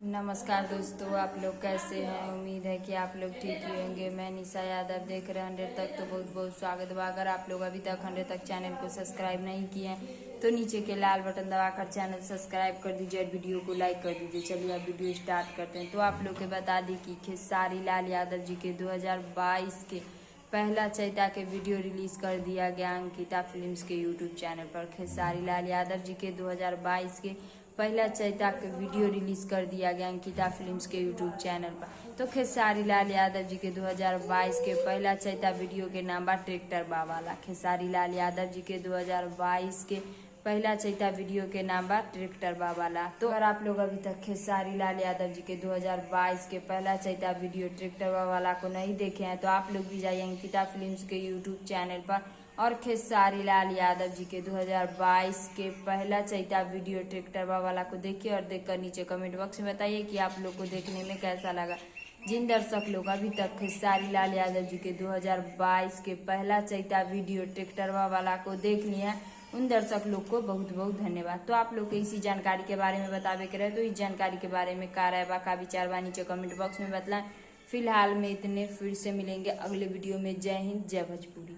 नमस्कार दोस्तों, आप लोग कैसे हैं। उम्मीद है कि आप लोग ठीक ही होंगे। मैं निशा यादव देख रहे हैं 100 तक, तो बहुत बहुत स्वागत बा। अगर आप लोग अभी तक 100 तक चैनल को सब्सक्राइब नहीं किए हैं तो नीचे के लाल बटन दबाकर चैनल सब्सक्राइब कर दीजिए और वीडियो को लाइक कर दीजिए। चलिए अब वीडियो स्टार्ट करते हैं। तो आप लोग को बता दी कि खेसारी लाल यादव जी के 2022 के पहला चैता के वीडियो रिलीज कर दिया गया अंकिता फिल्म्स के यूट्यूब चैनल पर। खेसारी लाल यादव जी के 2022 के पहला चैता के वीडियो रिलीज कर दिया गया अंकिता फिल्म्स के यूट्यूब चैनल पर। तो खेसारी लाल यादव जी के 2022 के पहला चैता वीडियो के नाम बा ट्रैक्टर बावाला। खेसारी लाल यादव जी के 2022 के पहला चैता वीडियो के नाम बा ट्रैक्टर बावाला। तो अगर आप लोग अभी तक खेसारी लाल यादव जी के 2022 के पहला चैता वीडियो ट्रैक्टर बावाला को नहीं देखे हैं तो आप लोग भी जाइए अंकिता फिल्म्स के यूट्यूब चैनल पर और खेसारी लाल यादव जी के 2022 के पहला चैता वीडियो ट्रैक्टर वाला को देखिए और देखकर नीचे कमेंट बॉक्स में बताइए कि आप लोग को देखने में कैसा लगा। जिन दर्शक लोग अभी तक खेसारी लाल यादव जी के 2022 के पहला चैता वीडियो ट्रैक्टर वाला को देख लिया उन दर्शक लोग को बहुत बहुत धन्यवाद। तो आप लोग को इसी जानकारी के बारे में बतावे के रहे तो इस जानकारी के बारे में का राय बा का विचार बा नीचे कमेंट बॉक्स में बतलाएं। फिलहाल में इतने, फिर से मिलेंगे अगले वीडियो में। जय हिंद, जय भोजपुरी।